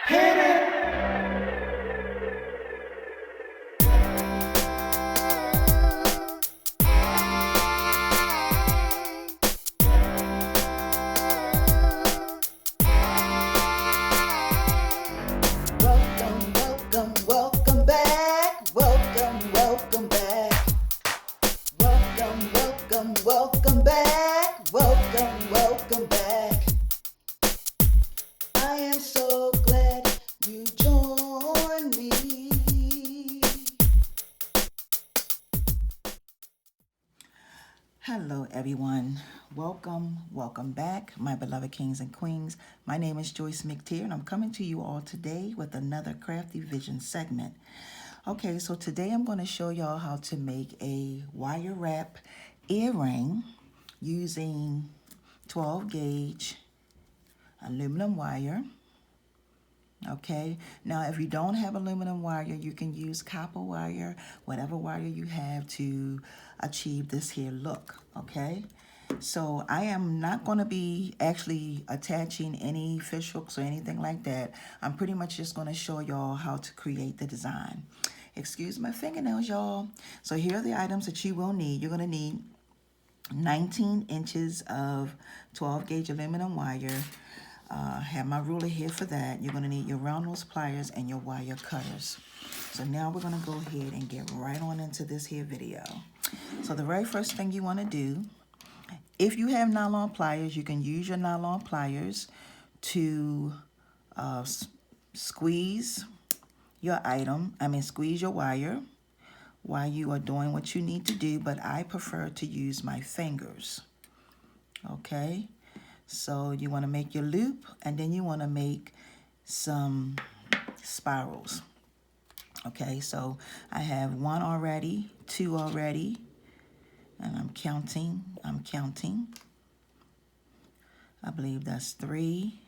Hit it. Welcome, welcome, welcome back. Welcome, welcome back. Welcome, welcome, welcome back. Welcome, welcome back. I am so glad you joined me. Hello, everyone. Welcome back, my beloved kings and queens. My name is Joyce Mctier, and I'm coming to you all today with another Crafty Vision segment. Okay, so today I'm going to show y'all how to make a wire wrap earring using 12 gauge aluminum wire. Okay, now if you don't have aluminum wire, you can use copper wire, whatever wire you have to achieve this here look. Okay, so I am not going to be actually attaching any fish hooks or anything like that. I'm pretty much just going to show y'all how to create the design. Excuse my fingernails, y'all. So here are the items that you will need. You're going to need 19 inches of 12 gauge aluminum wire. Have my ruler here for that. You're going to need your round nose pliers and your wire cutters. So now we're going to go ahead and get right on into this here video. So the very first thing you want to do, if you have nylon pliers, you can use your nylon pliers to squeeze your squeeze your wire while you are doing what you need to do, but I prefer to use my fingers. Okay, so you want to make your loop, and then you want to make some spirals. Okay, so I have one already, two already, and I'm counting. I believe that's 3,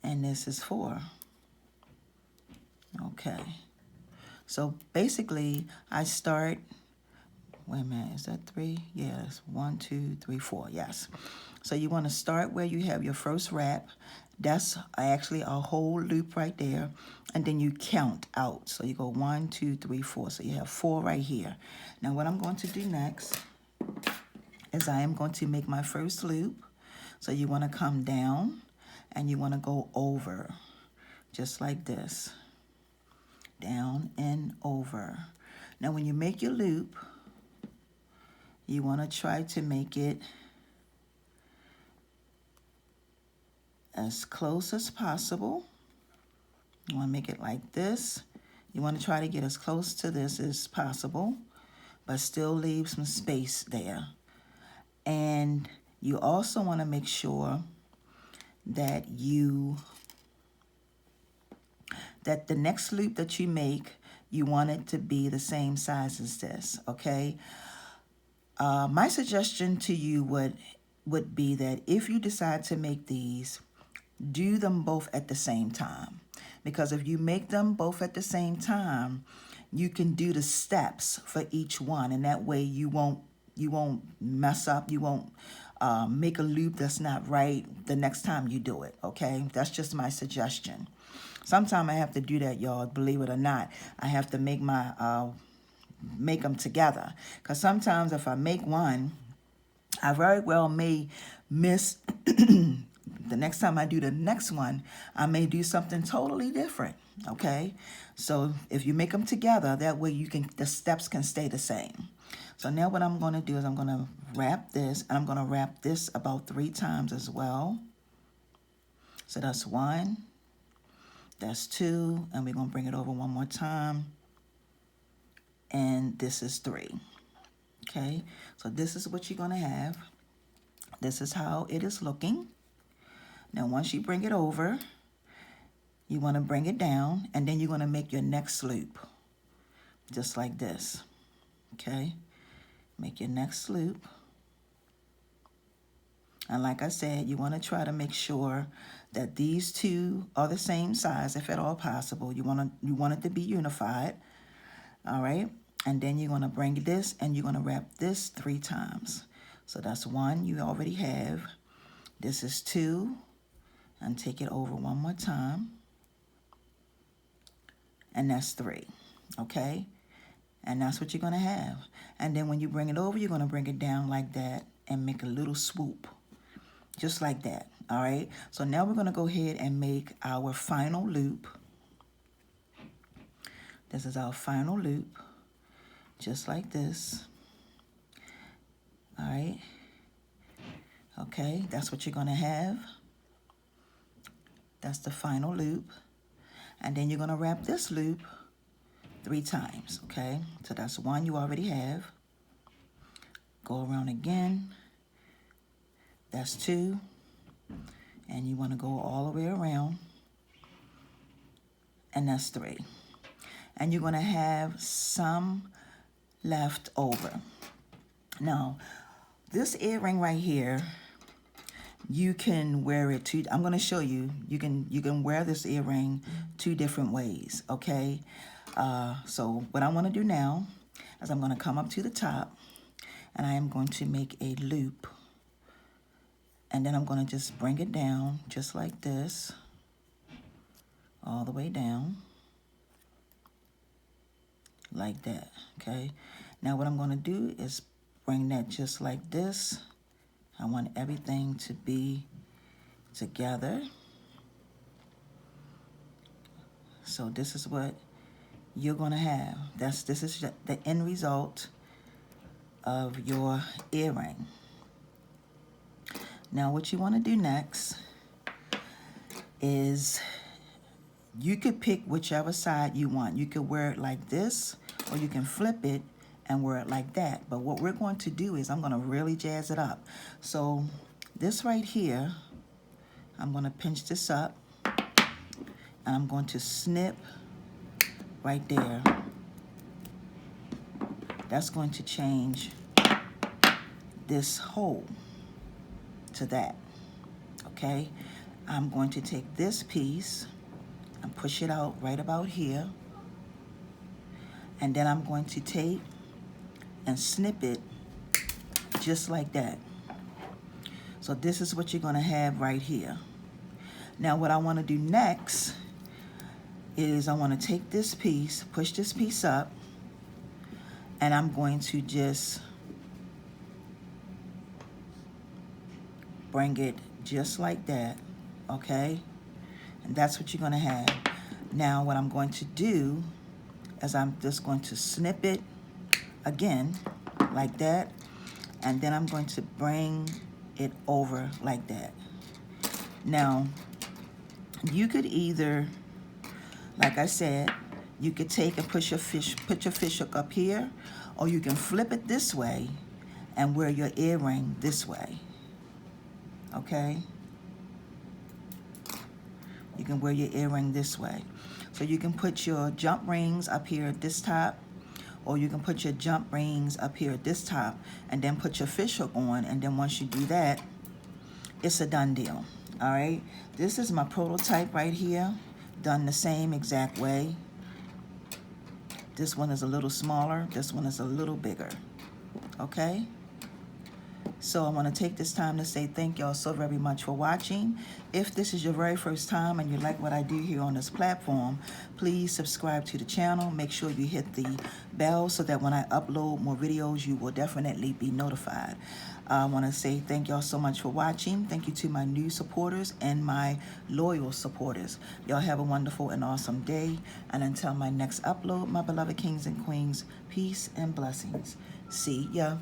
and this is 4. Okay, so basically I start, wait a minute, is that 3? Yes, 1, 2, 3, 4, yes. So you want to start where you have your first wrap. That's actually a whole loop right there, and then you count out. So you go 1, 2, 3, 4. So you have 4 right here. Now what I'm going to do next is I am going to make my first loop. So you want to come down and you want to go over, just like this, down and over. Now when you make your loop, you want to try to make it as close as possible. You want to make it like this. You want to try to get as close to this as possible, but still leave some space there. And you also want to make sure that that the next loop that you make, you want it to be the same size as this, okay? My suggestion to you would be that if you decide to make these, do them both at the same time. Because if you make them both at the same time, you can do the steps for each one, and that way you won't mess up. You won't make a loop that's not right the next time you do it, okay? That's just my suggestion. Sometimes I have to do that, y'all, believe it or not. I have to make them together, because sometimes if I make one, I very well may miss the next time I do the next one, I may do something totally different, okay? So if you make them together, that way the steps can stay the same. So now what I'm going to do is I'm going to wrap this, and I'm going to wrap this about 3 times as well. So that's 1, that's 2, and we're going to bring it over one more time. And this is 3. Okay, so this is what you're going to have. This is how it is looking. Now, once you bring it over, you want to bring it down, and then you're going to make your next loop, just like this. Okay, make your next loop. And like I said, you want to try to make sure that these two are the same size, if at all possible. You want it to be unified. All right, and then you're going to bring this, and you're going to wrap this 3 times. So that's 1 you already have. This is 2, and take it over one more time. And that's 3, okay? And that's what you're going to have. And then when you bring it over, you're going to bring it down like that and make a little swoop, just like that, all right? So now we're going to go ahead and make our final loop. This is our final loop, just like this, all right? Okay, that's what you're going to have. That's the final loop. And then you're going to wrap this loop 3 times, okay? So that's 1 you already have. Go around again. That's 2. And you want to go all the way around. And that's 3. And you're going to have some left over. Now, this earring right here, you can wear it two. I'm going to show you. You can wear this earring 2 different ways, okay? So what I want to do now is I'm going to come up to the top, and I am going to make a loop, and then I'm going to just bring it down just like this, all the way down, like that, okay? Now what I'm going to do is bring that just like this. I want everything to be together. So this is what you're going to have. This is the end result of your earring. Now what you want to do next is you could pick whichever side you want. You could wear it like this, or you can flip it and wear it like that. But what we're going to do is I'm going to really jazz it up. So this right here, I'm going to pinch this up, and I'm going to snip right there. That's going to change this hole to that, okay? I'm going to take this piece and push it out right about here, and then I'm going to take and snip it just like that. So this is what you're going to have right here. Now what I want to do next is I want to take this piece, push this piece up, and I'm going to just bring it just like that, okay? And that's what you're going to have. Now what I'm going to do is I'm just going to snip it again like that, and then I'm going to bring it over like that. Now you could either, like I said, you could take and put your fish hook up here, or you can flip it this way and wear your earring this way, okay? You can wear your earring this way. So you can put your jump rings up here at this top, or you can put your jump rings up here at this top and then put your fish hook on, and then once you do that, it's a done deal, all right? This is my prototype right here, done the same exact way. This one is a little smaller, this one is a little bigger, okay? So I want to take this time to say thank y'all so very much for watching. If this is your very first time and you like what I do here on this platform, please subscribe to the channel. Make sure you hit the bell so that when I upload more videos, you will definitely be notified. I want to say thank y'all so much for watching. Thank you to my new supporters and my loyal supporters. Y'all have a wonderful and awesome day. And until my next upload, my beloved kings and queens, peace and blessings. See ya.